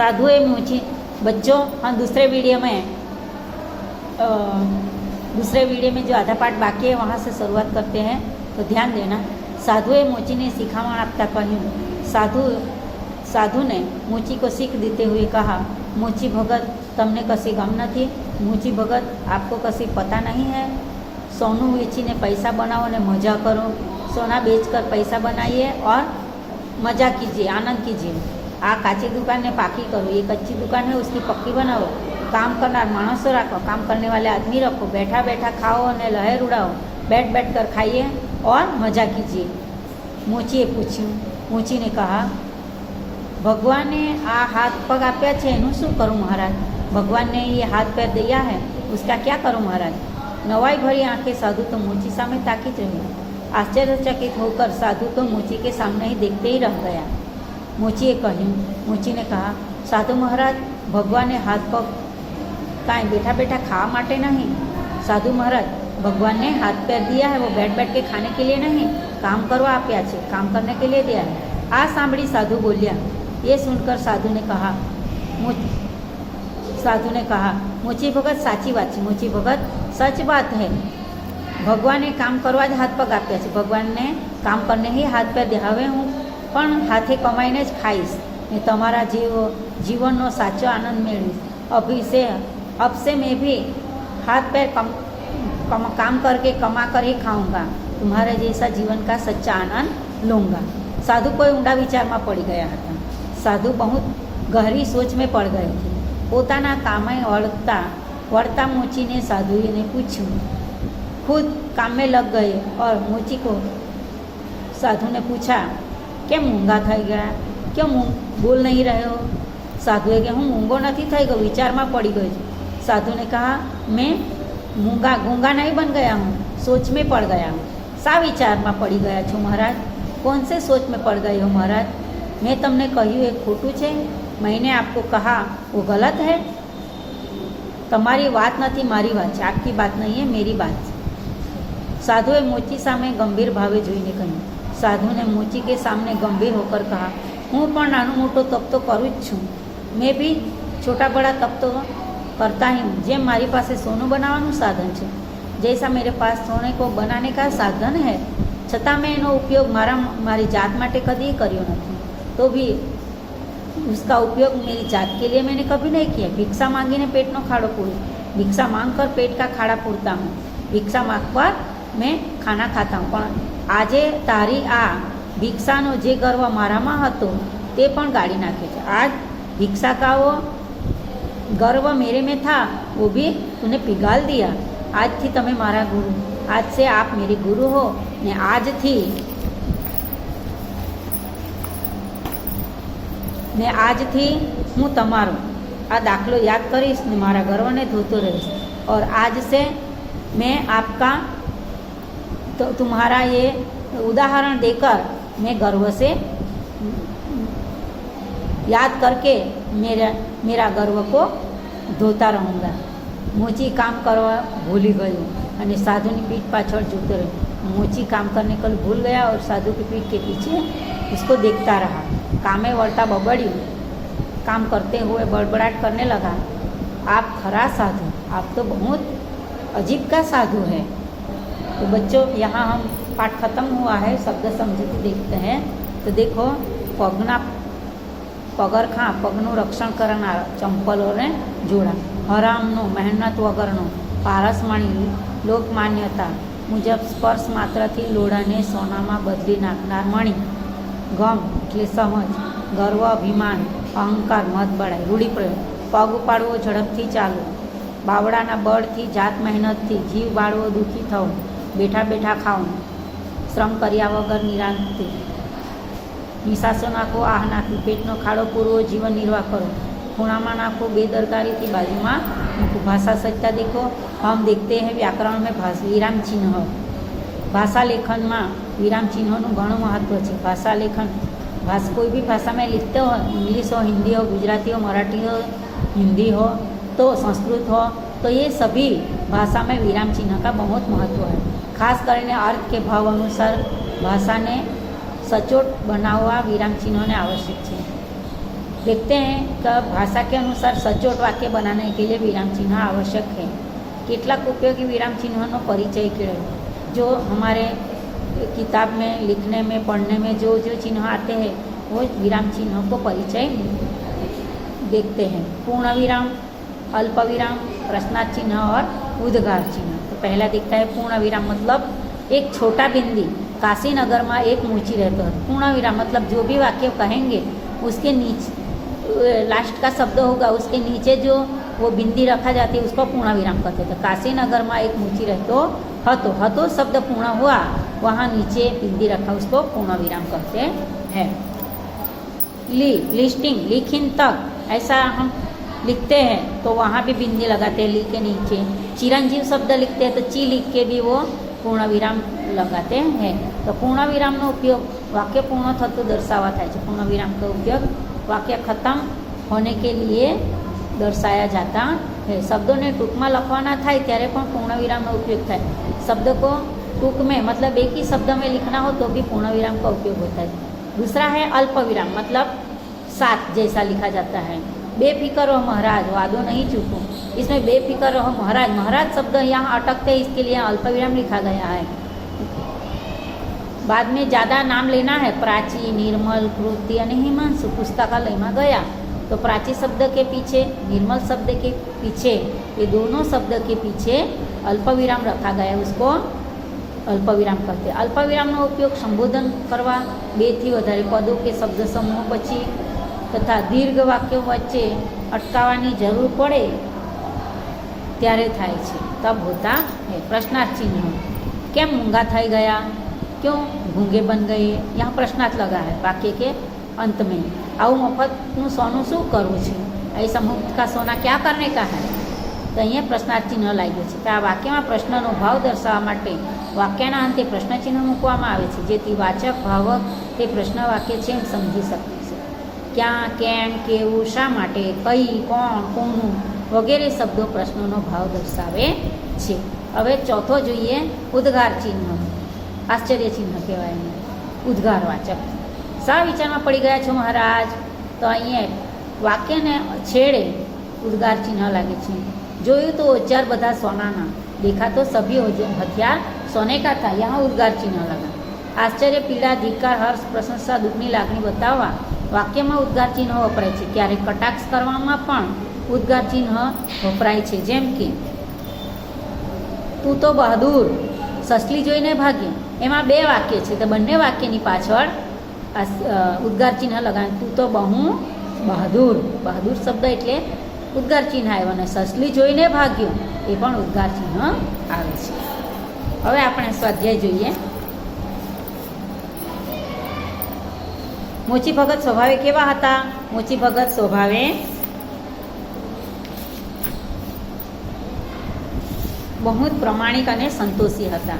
साधुए मोची। बच्चों हम दूसरे वीडियो में जो आधा पाठ बाकी है वहाँ से शुरुआत करते हैं, तो ध्यान देना। साधुए मोची ने शिखामण आपता कहूँ। साधु ने मोची को सीख देते हुए कहा, मोची भगत तमने कसी गम नहीं। मोची भगत आपको कसी पता नहीं है। सोनू वेचीने पैसा बनाओ ने मजा करो। सोना बेचकर पैसा बनाइए और मज़ा कीजिए, आनंद कीजिए। आ काची दुकान ने पाकी करो, ये कच्ची दुकान है उसकी पक्की बनाओ। काम करना मानसों रखो, काम करने वाले आदमी रखो। बैठा बैठा खाओ और लहर उड़ाओ, बैठ बैठ कर खाइए और मज़ा कीजिए। मोचीए पूछ्યું। मोची ने कहा, भगवान ने आ हाथ पग आप्या छे एनुं शुं करूं महाराज? भगवान ने ये हाथ पैर दिया है, उसका क्या करूं महाराज? नवाई भरी आंखें साधु तो मोची सामे ताकीत रही। आश्चर्यचकित होकर साधु तो मोची के सामने ही देखते ही रह गया। मोचीए कहूँ। मोची ने कहा, साधु महाराज भगवान ने हाथ पग कांई बैठा बैठा खावा माटे नहीं। साधु महाराज भगवान ने हाथ पैर दिया है, वो बैठ बैठ के खाने के लिए नहीं, काम करवा आप्या छे, काम करने के लिए दिया है। आ सांभળી साधु बोलिया। ये सुनकर साधु ने कहा, मोची भगत साची बात है। मोची भगत सच बात है। भगवान ने काम करवा ज हाथ पग आप्या छे, भगवान ने काम करने ही हाथ पैर दिया। हवे हूँ पण हाथे कमाईने ज खाईश ने तमारा जीवननो साचो आनंद मेळवीश। अब से मैं भी हाथ पैर काम करके कमा कर ही खाऊंगा। तुम्हारे जैसा जीवन का सच्चा आनंद लूँगा। साधु कोई ऊंडा विचार में पड़ी गया था। साधु बहुत गहरी सोच में पड़ गए थे। पोताना कामे वળતા मोची ने साधुए ने पूछ्યું। खुद काम में लग गए और मोची को साधु ने पूछा, केम मूंगा थई गया, क्यों बोल नहीं रहे हो? साधुए के हूँ मूंगो नहीं थई गयो, विचार में पड़ी गई। साधु ने कहा, मैं गूंगा नहीं बन गया हूँ, सोच में पड़ गया हूँ। सा विचार में पड़ी गया छो महाराज? कौन से सोच में पड़ गए हो महाराज? मैं तमने कहूँ एक खोटू छे, मैंने आपको कहा वो गलत है। तमारी बात नहीं मारी बात है, आपकी बात नहीं है मेरी बात है। साधुए मोची सामे गंभीर भावे जोईने कह્યું। साधु ने मोची के सामने गंभीर होकर कहा, हूँ पण नानो मोटो तप तो करूँ ज छूँ। मैं भी छोटा बड़ा तप तो करता ही हूँ। जेम मारी पासे सोनू बनावानुं साधन है, जैसा मेरे पास सोने को बनाने का साधन है, छतां मैं एनो उपयोग मारी जात माटे कभी कर्यो नहीं। तो भी उसका उपयोग मेरी जात के लिए मैंने कभी नहीं किया। भिक्षा मांगीने पेटनो खाड़ो पूरो, भिक्षा मांग कर पेट का खाड़ा पूरता हूँ। भिक्षा मांगकर मैं खाना खाता हूँ। पण आजे तारी आ भिक्षानो जे गर्व मारामां हतो ते पण गाड़ी नाखे छे। आज भिक्षा का वो गर्व मेरे में था, वो भी तूने पिघाल दिया। आज थी तमे मारा गुरु, आज से आप मेरे गुरु हो ने आज थी हूँ तमारो आ दाखलो याद करीश ने मारा गर्व ने धोतो रहीश। और आज से मैं आपका तो तुम्हारा ये उदाहरण देकर मैं गर्व से याद करके मेरा गर्व को धोता रहूँगा। मोची काम करवा भूली गयो અને साधुनी पीठ पाछળ જોતો રહ્યો। मोची काम करने को भूल गया और साधु की पीठ के पीछे उसको देखता रहा। कामे वळता बबड़्યું, काम करते हुए बड़बड़ाहट करने लगा, आप खरा साधु, आप तो बहुत अजीब का साधु है। तो बच्चों यहाँ हम पाठ खत्म हुआ है, शब्द समझते देखते हैं। तो देखो, पगનું રક્ષણ કરનાર ચંપલોને જોડા, હરામનો મહેનત વગરનો પારસમણી લોકમાન્યતા મુજબ સ્પર્શ માત્રથી લોડાને સોનામાં બદલી નાખનાર મણી, ગમ એટલે સમજ, ગર્વ અભિમાન અહંકાર મત બળાય, રૂઢિપ્રયોગ, પગ ઉપાડવો ઝડપથી ચાલવું, બાવડાના બળથી જાત મહેનતથી જીવ બાળવો દુઃખી થવું, બેઠા બેઠા ખાવું, શ્રમ કર્યા વગર નિરાંતે નિશાસો નાખો, આહ નાખવી, પેટનો ખાડો પૂરવો, જીવન નિર્વાહ કરો, ખૂણામાં નાખો, બેદરકારીથી બાજુમાં મૂકવું। ભાષા સજ્જતા देखो, हम देखते हैं व्याकरण में विराम चिन्ह, भाषा लेखन में विराम चिन्हों घणुं महत्व है। भाषा लेखन कोई भी भाषा में लिखते हो, इंग्लिश हो, हिंदी हो, गुजराती हो, मराठी हो, हिंदी हो तो संस्कृत हो, तो ये सभी भाषा में विराम चिन्ह का बहुत महत्व है। खास કરીને अर्थ के भाव अनुसार भाषा ने सचोट बनाववा विराम चिन्हों ने आवश्यक है। देखते हैं कि भाषा के अनुसार सचोट वाक्य बनाने के लिए विराम चिन्ह आवश्यक है। કેટલાક उपयोगी विराम चिन्हों परिचय के जो हमारे किताब में लिखने में पढ़ने में जो जो चिन्ह आते हैं वो विराम चिन्हों को परिचय देखते हैं। पूर्ण विराम, अल्प विराम, प्रश्नार्थ चिन्ह और उद्गार चिन्ह। तो पहला दिखता है पूर्ण विराम, मतलब एक छोटा बिंदी। काशी नगर में एक मोची रहता है। पूर्ण विराम मतलब जो भी वाक्य कहेंगे उसके नीचे लास्ट का शब्द होगा, उसके नीचे जो वो बिंदी रखा जाती है उसको पूर्ण विराम कहते थे। काशी नगर में एक मोची रहतो हतो शब्द पूर्ण हुआ, वहाँ नीचे बिंदी रखा, उसको पूर्ण विराम कहते हैं। लिस्टिंग, लिखिन तक, ऐसा हम लिखते हैं तो वहाँ भी बिंदी लगाते हैं ली के नीचे। चिरंजीव शब्द लिखते हैं तो ची लिख के भी वो पूर्ण विराम लगाते हैं। तो पूर्ण विरामનો उपयोग वाक्य पूर्ण થતું દર્શાવવા થાય છે। पूर्ण विराम का उपयोग वाक्य खत्म होने के लिए दर्शाया जाता है। शब्दों ने टूक में लखवाना थाय त्यारे पण पूर्ण विराम का उपयोग थाय। शब्द को टूक में मतलब एक ही शब्द में लिखना हो तो भी पूर्ण विराम का उपयोग होता है। दूसरा है अल्प विराम, मतलब साथ जैसा लिखा जाता है। बेफिक्र रहो महाराज, वादो नहीं चूको। इसमें बेफिक्र रहो महाराज, महाराज शब्द यहाँ अटकते हैं, इसके लिए अल्प विराम लिखा गया है। बाद में ज़्यादा नाम लेना है। प्राची, निर्मल, कृति और हिमांशु पुस्तकालय में गया तो प्राची शब्द के पीछे, निर्मल शब्द के पीछे, ये दोनों शब्द के पीछे अल्प विराम रखा गया है, उसको अल्प विराम कहते हैं। अल्प विरामનો उपयोग संबोधन करवा, 2 થી વધારે पदों के शब्द समूह पछी तथा दीर्घ वाक्यों वच्चे अटकावानी जरूर पड़े त्यारे थाय छे, तब होता है। प्रश्नार्थ चिन्ह, केम मूंगा थई गया, क्यों गूंगे बन गए, यहाँ प्रश्नार्थ लगा है वाक्य के अंत में। आउ मफतનું સોનું શું કરવું છે, ऐसा मुफ्त का सोना क्या करने का है, तो अहीं प्रश्नार्थ चिन्ह लाग्યું છે। આ વાક્યમાં પ્રશ્નનો ભાવ દર્શાવવા માટે વાક્યના અંતે પ્રશ્ન ચિહ્ન મૂકવામાં આવે છે, જેથી વાચક ભાવક તે પ્રશ્ન વાક્ય છે એમ સમજી શકે છે। ક્યાં, કેમ, કેવું, શા માટે, કઈ, કોણ, કોનું વગેરે શબ્દો પ્રશ્નનો ભાવ દર્શાવે છે। હવે ચોથો જોઈએ ઉદ્ગાર ચિહ્ન, આશ્ચર્ય ચિહ્ન કહેવાય એને, ઉદ્ગારવાચક। શા વિચારમાં પડી ગયા છો મહારાજ, તો અહીંયા વાક્યને છેડે ઉદ્ગાર ચિહ્ન લાગે છે। જોયું તો औजार બધા સોનાના, देखा तो सभी हथियार सोने का था, यहाँ उद्गार चिन्ह लगा। आश्चर्य, पीड़ा, धिक्कार, हर्ष, प्रशंसा, दुखनी लागणी बताववा वाक्यમાં उद्गार चिन्ह वपराय છે। क्यारेक कटाक्ष કરવામાં પણ उद्गार चिन्ह वपराय છે। જેમ કે તું તો બહાદુર, સસલી જોઈને ભાગ્યો, એમાં 2 વાક્ય છે તો બંને વાક્યની પાછળ उद्गार चिन्ह लगावे। તું તો બહુ બહાદુર, બહાદુર શબ્દ એટલે उद्गार चिन्ह આવ્યો, અને સસલી જોઈને ભાગ્યો એ પણ ઉદ્ગાર ચિહ્ન આવે છે। હવે આપણે સ્વાધ્યાય જોઈએ। મોચી ભગત સ્વભાવે કેવા હતા? મોચી ભગત સ્વભાવે બહુ પ્રમાણિક અને સંતોષી હતા।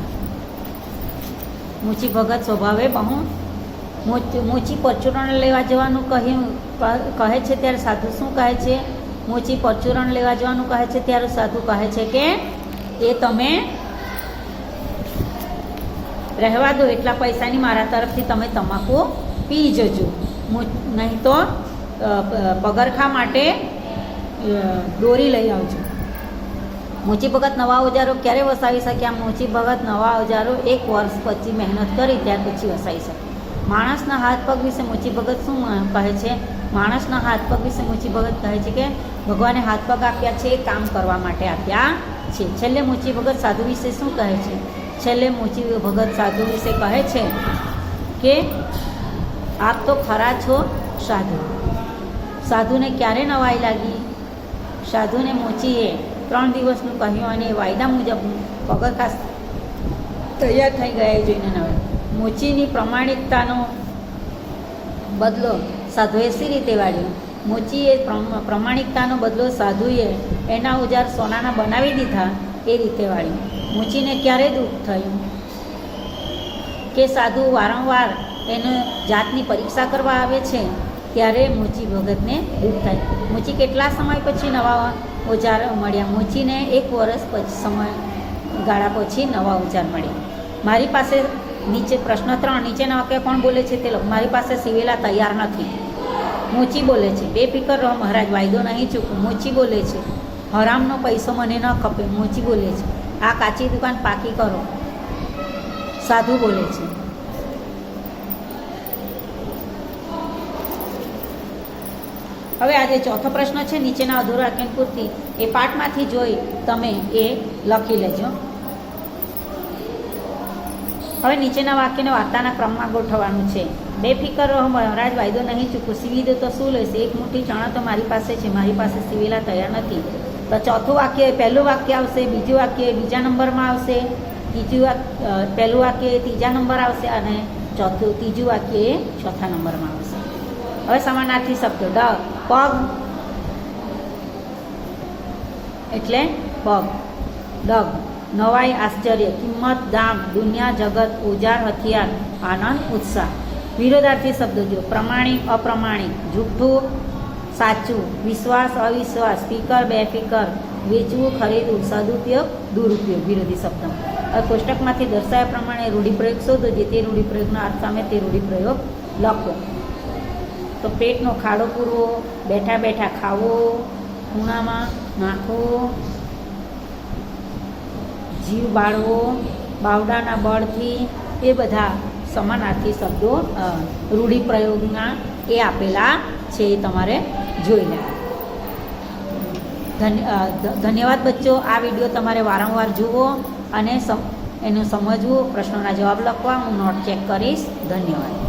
મોચી ભગત સ્વભાવે બહુ મોચી પરચુરણ લેવા જવાનું કહે છે ત્યારે સાધુ શું કહે છે? મોચી પરચુરણ લેવા જવાનું કહે છે ત્યારે સાધુ કહે છે કે એ તમે રહેવા દો, એટલા પૈસાની મારા તરફથી તમે તમાકુ પી જજો, નહીં તો પગરખા માટે દોરી લઈ આવજો। મોચી ભગત નવા ઓજારો ક્યારે વસાવી શક્યા? મોચી ભગત નવા ઓજારો 1 વર્ષ પછી મહેનત કરી ત્યાર પછી વસાવી શકે। માણસના હાથ પગ વિશે મોચી ભગત શું કહે છે? માણસના હાથ પગ વિશે મોચી ભગત કહે છે કે ભગવાને હાથ પગ આપ્યા છે, કામ કરવા માટે આપ્યા છે। છેલ્લે મોચી ભગત સાધુ વિશે શું કહે છે? છેલ્લે મોચી ભગત સાધુ વિશે કહે છે કે આપ તો ખરા છો સાધુ। સાધુને ક્યારે નવાઈ લાગી? સાધુને મોચીએ 3 દિવસનું કહ્યું અને વાયદા મુજબ પગરખા તૈયાર થઈ ગયા એ જોઈને નવાઈ। મોચીની પ્રમાણિકતાનો બદલો સાધુએ સી રીતે વાળ્યો? મોચીએ પ્રમાણિકતાનો બદલો સાધુએ એના ઓજાર સોનાના બનાવી દીધા એ રીતે વાળ્યો। મોચીને ક્યારે દુઃખ થયું કે સાધુ વારંવાર એને જાતની પરીક્ષા કરવા આવે છે ત્યારે મોચી ભગતને દુઃખ થાય। મોચી કેટલા સમય પછી નવા ઓજાર મળ્યા? મોચીને 1 વર્ષ પછી સમયગાળા પછી નવા ઓજાર મળ્યા। મારી પાસે નીચે પ્રશ્ન 3 નીચેના વાક્ય કોણ બોલે છે તે લોકો? મારી પાસે સીવેલા તૈયાર નથી। મોચી બોલે છે બેફિકર રહો મહારાજ વાયદો નહીં ચૂકું. મોચી બોલે છે હરામનો પૈસો મને ન ખપે. મોચી બોલે છે આ કાચી દુકાન પાકી કરો. સાધુ બોલે છે. હવે આજે ચોથો પ્રશ્ન છે નીચેના અધૂરા વાક્યની પૂર્તિ એ પાઠમાંથી જોઈ તમે એ લખી લેજો. હવે નીચેના વાક્યને વાર્તાના ક્રમમાં ગોઠવવાનું છે. બેફિકર રહો મહારાજ વાયદો નહીં ચૂકું. સીવી દો તો શું લેશે? એક મુઠ્ઠી ચણા તો મારી પાસે છે, મારી પાસે સીવેલા તૈયાર નથી. તો ચોથું વાક્ય પહેલું વાક્ય આવશે, બીજું વાક્ય બીજા નંબરમાં આવશે, પહેલું વાક્ય ત્રીજા નંબર આવશે અને ત્રીજું વાક્ય એ ચોથા નંબરમાં આવશે. હવે સમાનાર્થી શબ્દો પગ એટલે પગ, ડગ નવાઈ આશ્ચર્ય, કિંમત દામ, દુનિયા જગત, ઓજાર હથિયાર, આનંદ ઉત્સાહ. વિરોધાર્થી શબ્દો જો પ્રમાણિક અપ્રમાણિક, જૂઠું સાચું, વિશ્વાસ અવિશ્વાસ, ફિકર બેફિકર, વેચવું ખરીદવું, સદુપયોગ દુરુપયોગ. વિરોધી શબ્દ હવે કોષ્ટકમાંથી દર્શાવ્યા પ્રમાણે રૂઢિપ્રયોગ શોધો. જે તે રૂઢિપ્રયોગના અર્થ સામે તે રૂઢિપ્રયોગ લખો. તો પેટનો ખાડો પૂરવો, બેઠા બેઠા ખાવો, ખૂણામાં નાખવો, જીવ બાળવો, બાવડાના બળથી, એ બધા સમાનાર્થી શબ્દો રૂઢિપ્રયોગના એ આપેલા છે, એ તમારે જોઈ લેવા. ધન્યવાદ બચ્ચો. આ વિડીયો તમારે વારંવાર જુઓ અને એનું સમજવું, પ્રશ્નોના જવાબ લખવા. હું નોટ ચેક કરીશ. ધન્યવાદ.